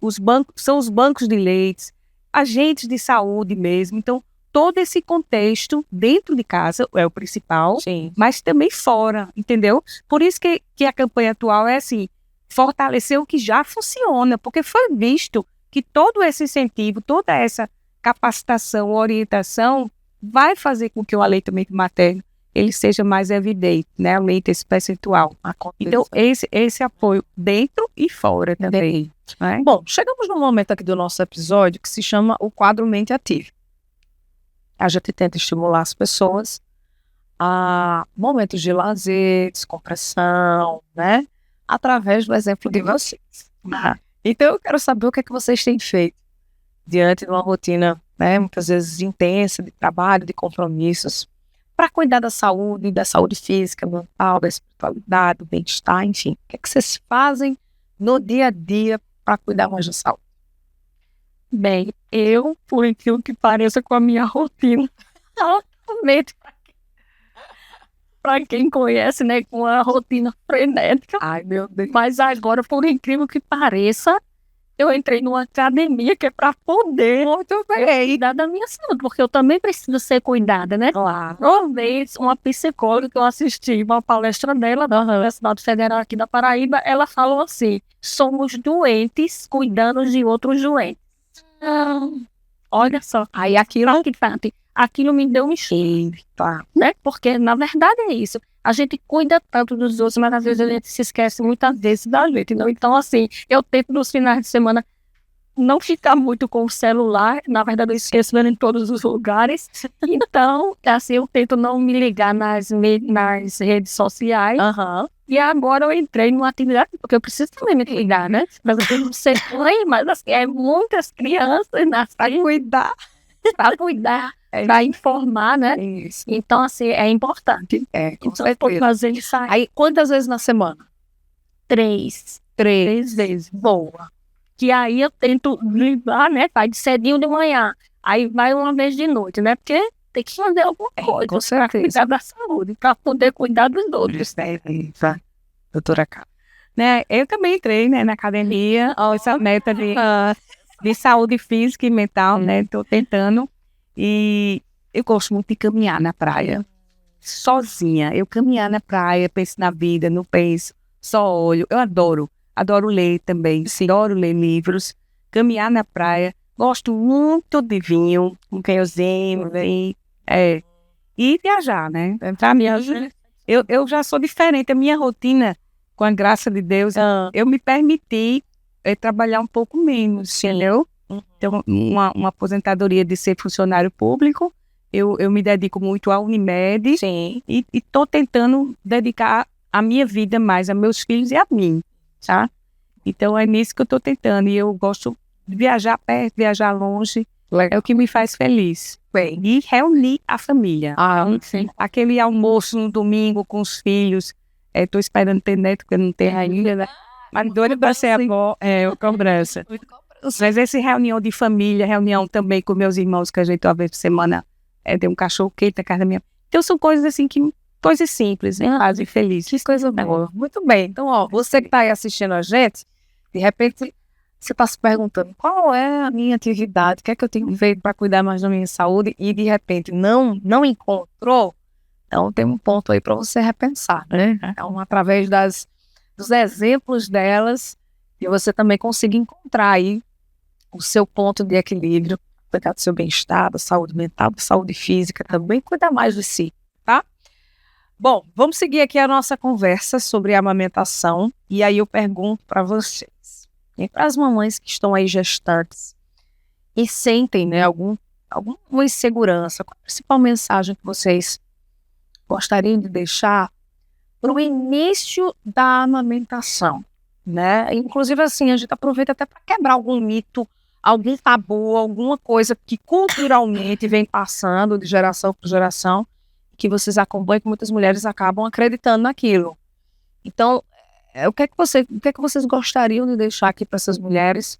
Speaker 2: Os bancos, são os bancos de leites, agentes de saúde mesmo. Então, todo esse contexto dentro de casa é o principal,
Speaker 1: Sim.
Speaker 2: Mas também fora, entendeu? Por isso que a campanha atual é assim, fortalecer o que já funciona, porque foi visto que todo esse incentivo, toda essa capacitação, orientação, vai fazer com que o aleitamento materno ele seja mais evidente, né? Aumente esse percentual. Então, esse apoio dentro e fora também. Né?
Speaker 1: Bom, chegamos num momento aqui do nosso episódio que se chama o quadro Mente Ativa. A gente tenta estimular as pessoas a momentos de lazer, descompressão, né? Através do exemplo de vocês. Então, eu quero saber o que é que vocês têm feito diante de uma rotina, né, muitas vezes intensa, de trabalho, de compromissos, para cuidar da saúde física, mental, da espiritualidade, do bem-estar, enfim. O que é que vocês fazem no dia a dia para cuidar mais da saúde?
Speaker 3: Bem, eu, por aquilo que pareça com a minha rotina, altamente, para quem conhece, né, com a rotina frenética.
Speaker 1: Ai, meu Deus.
Speaker 3: Mas agora, por incrível que pareça, eu entrei numa academia que é para poder cuidar da minha saúde, porque eu também preciso ser cuidada, né?
Speaker 1: Claro.
Speaker 3: Uma vez, uma psicóloga que eu assisti uma palestra dela da Universidade Federal aqui da Paraíba, ela falou assim: somos doentes cuidando de outros doentes. Olha só, aí aquilo me deu um enxergo, né? Porque na verdade é isso. A gente cuida tanto dos outros, mas às vezes a gente se esquece muitas vezes da gente, não? Então, assim, eu tento nos finais de semana não ficar muito com o celular. Na verdade, eu esqueço ele em todos os lugares. Então, assim, eu tento não me ligar nas redes sociais, E agora eu entrei numa atividade, porque eu preciso também me cuidar, né? Mas eu não ser mãe, mas assim, é muitas crianças para cuidar, para informar, né?
Speaker 1: Isso.
Speaker 3: Então, assim, é importante.
Speaker 1: Com
Speaker 3: Então, eu vou
Speaker 1: certeza.
Speaker 3: fazer isso aí
Speaker 1: Aí, quantas vezes na semana?
Speaker 3: 3 vezes.
Speaker 1: Boa.
Speaker 3: Que aí eu tento ligar, né? Vai de cedinho de manhã. Aí vai uma vez de noite, né? Porque tem que fazer alguma coisa
Speaker 1: com
Speaker 3: para
Speaker 1: certeza.
Speaker 3: cuidar da saúde, para poder cuidar dos outros.
Speaker 1: Doutora Carla.
Speaker 2: Né? Eu também entrei, né, na academia, essa meta de saúde física e mental, né? Estou tentando. E eu gosto muito de caminhar na praia, sozinha. Eu caminhar na praia, penso na vida, não penso, só olho. Eu adoro ler também, adoro ler livros, caminhar na praia. Gosto muito de vinho, um vinhozinho, e viajar, né? Para mim, eu já sou diferente. A minha rotina, com a graça de Deus, eu me permiti trabalhar um pouco menos, entendeu? Então, uma aposentadoria de ser funcionário público, eu me dedico muito à Unimed e estou tentando dedicar a minha vida mais a meus filhos e a mim, tá? Então, é nisso que eu estou tentando. E eu gosto de viajar perto, viajar longe. É o que me faz feliz. E reunir a família. Aquele almoço no domingo com os filhos. Estou esperando ter neto, porque não tem ainda, né? Mas doida para ser avó, o cobrança. Mas essa reunião de família, reunião também com meus irmãos, que a gente uma vez por semana tem um cachorro quente na casa da minha. Então são coisas assim coisas simples, né? Fazem feliz.
Speaker 1: Que coisa boa. Muito bem. Então, você que está aí assistindo a gente, de repente você está se perguntando qual é a minha atividade, o que é que eu tenho feito para cuidar mais da minha saúde e de repente não encontrou. Então tem um ponto aí para você repensar, né? Então, através dos exemplos delas, e você também conseguir encontrar aí o seu ponto de equilíbrio, cuidar do seu bem-estar, da saúde mental, da saúde física também, cuidar mais de si, tá? Bom, vamos seguir aqui a nossa conversa sobre a amamentação, e aí eu pergunto para vocês, e para as mamães que estão aí gestantes e sentem, né, alguma insegurança, qual a principal mensagem que vocês gostariam de deixar para o início da amamentação, né? Inclusive, assim, a gente aproveita até para quebrar algum mito, algum tabu, alguma coisa que culturalmente vem passando de geração por geração, que vocês acompanham, que muitas mulheres acabam acreditando naquilo. Então, o que é que vocês gostariam de deixar aqui para essas mulheres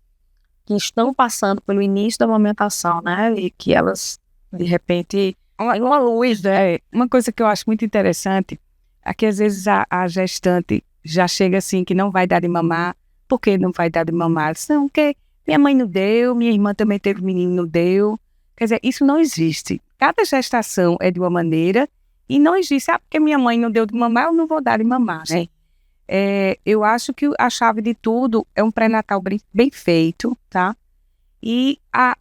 Speaker 1: que estão passando pelo início da amamentação, né? E que elas, de repente, uma luz, né?
Speaker 2: Uma coisa que eu acho muito interessante é que às vezes a gestante já chega assim que não vai dar de mamar. Por que não vai dar de mamar? Não, porque minha mãe não deu, minha irmã também teve menino e não deu. Quer dizer, isso não existe. Cada gestação é de uma maneira e não existe, porque minha mãe não deu de mamar, eu não vou dar de mamar, né? Eu acho que a chave de tudo é um pré-natal bem feito, tá? E a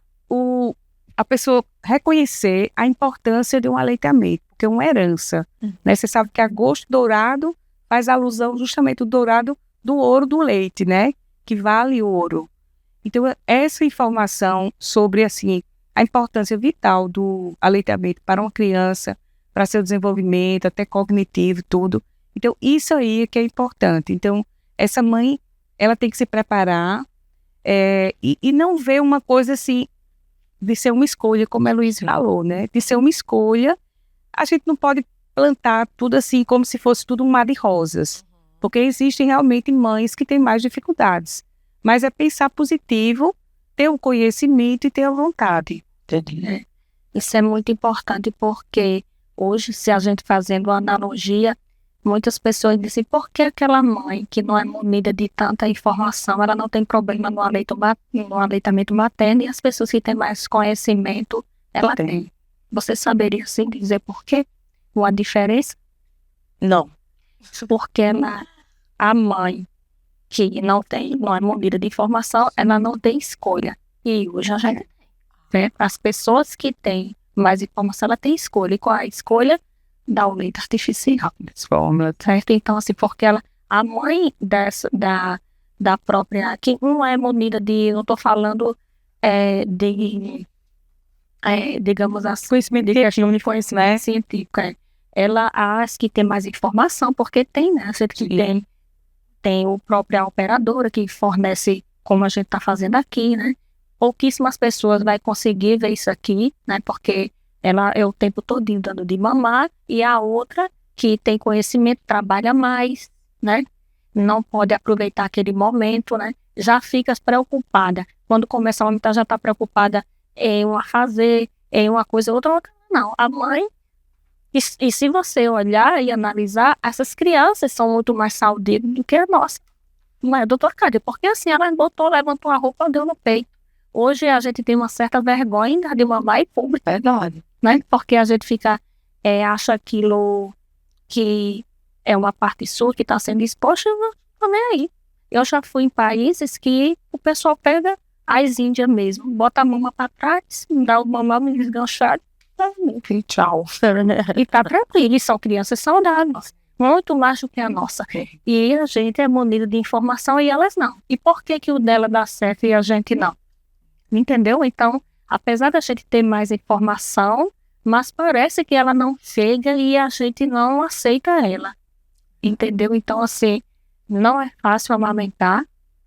Speaker 2: pessoa reconhecer a importância de um aleitamento, porque é uma herança, né? Você sabe que agosto dourado faz alusão justamente ao dourado do ouro do leite, né? Que vale ouro. Então, essa informação sobre, assim, a importância vital do aleitamento para uma criança, para seu desenvolvimento, até cognitivo, tudo. Então, isso aí é que é importante. Então, essa mãe, ela tem que se preparar e não ver uma coisa assim, de ser uma escolha, como a Luísa falou, né? De ser uma escolha, a gente não pode plantar tudo assim, como se fosse tudo um mar de rosas. Porque existem realmente mães que têm mais dificuldades. Mas é pensar positivo, ter o conhecimento e ter a vontade.
Speaker 3: Isso é muito importante porque hoje, se a gente fazendo uma analogia, muitas pessoas dizem, por que aquela mãe que não é munida de tanta informação, ela não tem problema no aleitamento materno e as pessoas que têm mais conhecimento, ela tem. Você saberia sim dizer por quê? Uma diferença?
Speaker 1: Não.
Speaker 3: Porque a mãe que não é munida de informação, ela não tem escolha. E hoje a gente tem. As pessoas que têm mais informação, ela tem escolha. E qual é a escolha? Dar o leite artificial. Certo? Então, assim, porque a mãe da própria, que não é munida de, não estou falando digamos assim, conhecimento científico, as que tem mais informação, porque tem, né? A gente que tem o próprio operadora que fornece, como a gente está fazendo aqui, né? Pouquíssimas pessoas vai conseguir ver isso aqui, né? Porque ela é o tempo todinho dando de mamar, e a outra que tem conhecimento trabalha mais, né? Não pode aproveitar aquele momento, né? Já fica preocupada. Quando começa a amamentar, já está preocupada em uma fazer, em uma coisa, outra. Não, a mãe... E se você olhar e analisar, essas crianças são muito mais saudáveis do que a nossa. Não é, doutor Cádia? Porque assim, ela levantou a roupa, deu no peito. Hoje a gente tem uma certa vergonha de mamar em público.
Speaker 1: Verdade.
Speaker 3: Né? Porque a gente acha aquilo que é uma parte sua que está sendo exposta, eu não tô nem aí. Eu já fui em países que o pessoal pega as índias mesmo, bota a mama para trás, dá o mamão me desganchado,
Speaker 1: E tchau.
Speaker 3: e tá tranquilo. E são crianças saudáveis, muito mais do que a nossa. E a gente é munido de informação e elas não. E por que o dela dá certo e a gente não? Entendeu? Então, apesar da gente ter mais informação, mas parece que ela não chega e a gente não aceita ela. Entendeu? Então, assim, não é fácil amamentar,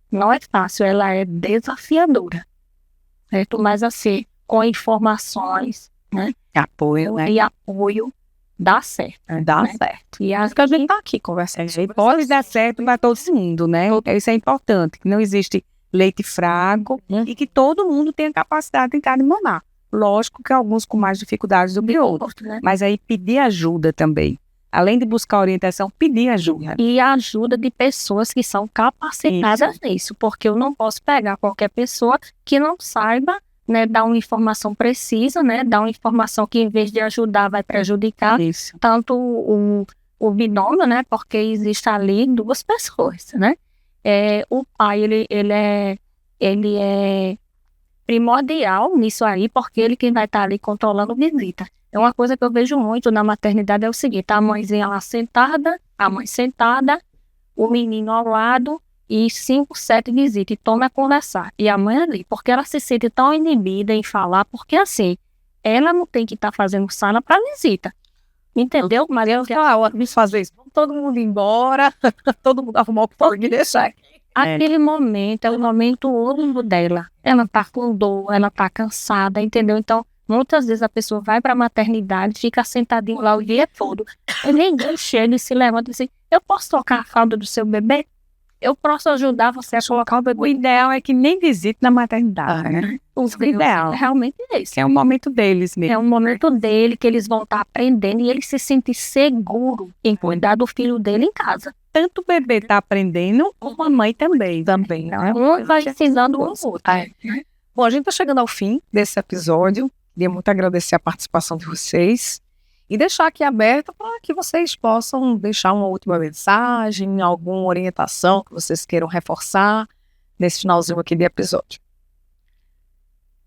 Speaker 3: não é fácil, ela é desafiadora. Certo? Mas, assim, com informações, né?
Speaker 2: Apoio, né?
Speaker 3: E apoio, dá certo.
Speaker 1: Dá
Speaker 3: né?
Speaker 1: certo.
Speaker 3: E
Speaker 1: Acho que a gente está aqui conversando.
Speaker 2: E pode dar certo para todo mundo, né? Isso é importante, que não existe leite fraco e que todo mundo tenha capacidade de tentar de mamar. Lógico que alguns com mais dificuldades do que outros,
Speaker 3: né?
Speaker 2: mas aí pedir ajuda também. Além de buscar orientação, pedir ajuda.
Speaker 3: E a ajuda de pessoas que são capacitadas nisso, porque eu não posso pegar qualquer pessoa que não saiba, né, dar uma informação precisa, né, dar uma informação que em vez de ajudar vai prejudicar.
Speaker 2: Isso.
Speaker 3: Tanto o binômio, né, porque existe ali duas pessoas, né. O pai, ele é primordial nisso aí, porque ele quem vai estar ali controlando visita. É uma coisa que eu vejo muito na maternidade, é o seguinte, a mãezinha lá sentada, a mãe sentada, o menino ao lado e 5, 7 visitas, e toma a conversar. E a mãe ali, porque ela se sente tão inibida em falar, porque assim, ela não tem que estar fazendo sala para visita. Entendeu? Mas eu
Speaker 1: me fazer isso. Vamos todo mundo embora, todo mundo arrumar o que pode me deixar.
Speaker 3: Aquele momento é o momento único dela. Ela tá com dor, ela tá cansada, entendeu? Então, muitas vezes a pessoa vai para a maternidade, fica sentadinho lá o dia todo. E ninguém chega e se levanta e diz assim, eu posso tocar a fralda do seu bebê? Eu posso ajudar você a colocar o bebê?
Speaker 2: O ideal é que nem visite na maternidade, né?
Speaker 3: O ideal realmente é esse.
Speaker 2: Que é o momento deles mesmo.
Speaker 3: É um momento dele que eles vão estar aprendendo e ele se sente seguro em cuidar do filho dele em casa.
Speaker 2: Tanto o bebê está aprendendo, como a mãe também.
Speaker 1: Né?
Speaker 3: Um vai ensinando o outro.
Speaker 1: Bom, a gente está chegando ao fim desse episódio. Queria muito agradecer a participação de vocês e deixar aqui aberto para que vocês possam deixar uma última mensagem, alguma orientação que vocês queiram reforçar nesse finalzinho aqui de episódio.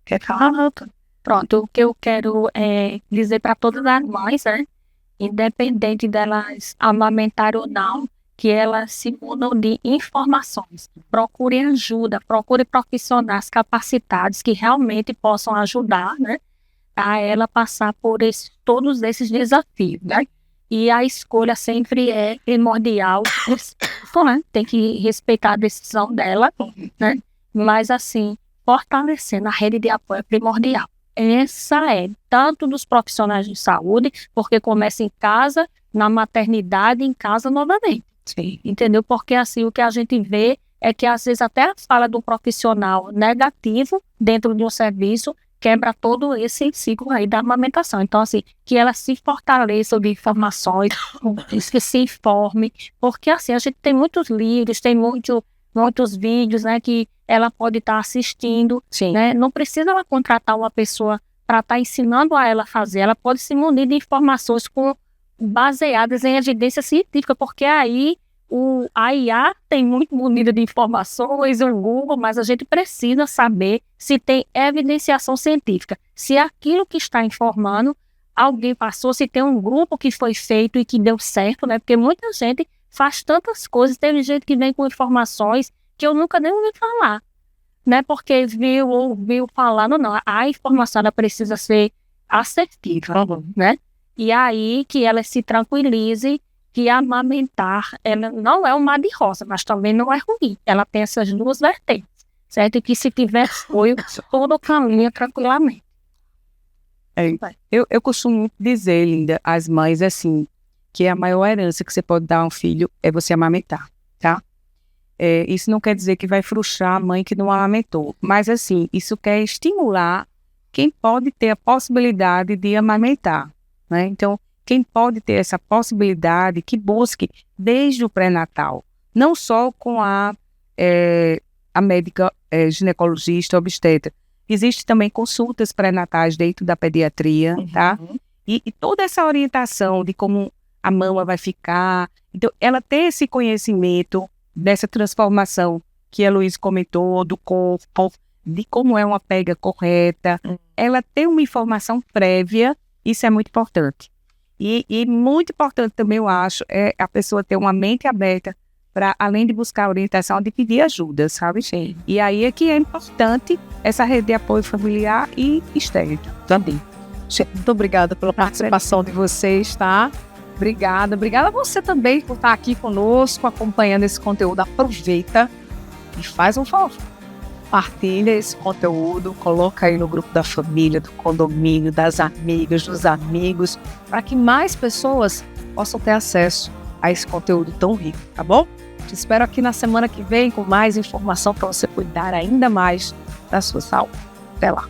Speaker 3: Quer falar? Pronto, o que eu quero dizer para todas as mães, né? Independente delas amamentarem ou não, que elas se mudam de informações. Procurem ajuda, procurem profissionais capacitados que realmente possam ajudar, né, a ela passar por todos esses desafios, né? E a escolha sempre é primordial, né? Tem que respeitar a decisão dela, né? Mas assim, fortalecendo a rede de apoio é primordial. Essa é tanto dos profissionais de saúde, porque começa em casa, na maternidade, em casa novamente.
Speaker 1: Sim.
Speaker 3: Entendeu? Porque assim, o que a gente vê é que às vezes até a fala do profissional negativo dentro de um serviço quebra todo esse ciclo aí da amamentação. Então assim, que ela se fortaleça de informações, que se informe, porque assim, a gente tem muitos livros, tem muitos vídeos, né, que ela pode estar assistindo, né? Não precisa ela contratar uma pessoa para estar ensinando a ela a fazer, ela pode se munir de informações baseadas em evidência científica, porque aí a IA tem muito munida de informações, o Google, mas a gente precisa saber se tem evidenciação científica, se aquilo que está informando, alguém passou, se tem um grupo que foi feito e que deu certo, né? Porque muita gente faz tantas coisas, tem gente que vem com informações que eu nunca nem ouvi falar, né? Porque ouviu falar, não, a informação ela precisa ser assertiva, né? E aí que ela se tranquilize que amamentar ela não é um mar de rosa, mas também não é ruim. Ela tem essas duas vertentes, certo? E que se tiver apoio, todo caminha tranquilamente.
Speaker 2: Eu costumo dizer, Linda, às mães assim, que a maior herança que você pode dar a um filho é você amamentar, tá? Isso não quer dizer que vai frustrar a mãe que não amamentou, mas assim, isso quer estimular quem pode ter a possibilidade de amamentar, né? Então, quem pode ter essa possibilidade, que busque desde o pré-natal, não só com a médica ginecologista, obstetra. Existem também consultas pré-natais dentro da pediatria, tá? E toda essa orientação de como a mama vai ficar. Então, ela tem esse conhecimento dessa transformação que a Luísa comentou, do corpo, de como é uma pega correta. Ela tem uma informação prévia, isso é muito importante. E muito importante também, eu acho, é a pessoa ter uma mente aberta para, além de buscar orientação, de pedir ajuda, sabe?
Speaker 1: Sim.
Speaker 2: E aí é que é importante essa rede de apoio familiar e externo também.
Speaker 1: Gente, muito obrigada pela participação de vocês, tá? Obrigada a você também por estar aqui conosco, acompanhando esse conteúdo. Aproveita e faz um favor. Partilha esse conteúdo, coloca aí no grupo da família, do condomínio, das amigas, dos amigos, para que mais pessoas possam ter acesso a esse conteúdo tão rico, tá bom? Te espero aqui na semana que vem com mais informação para você cuidar ainda mais da sua saúde. Até lá!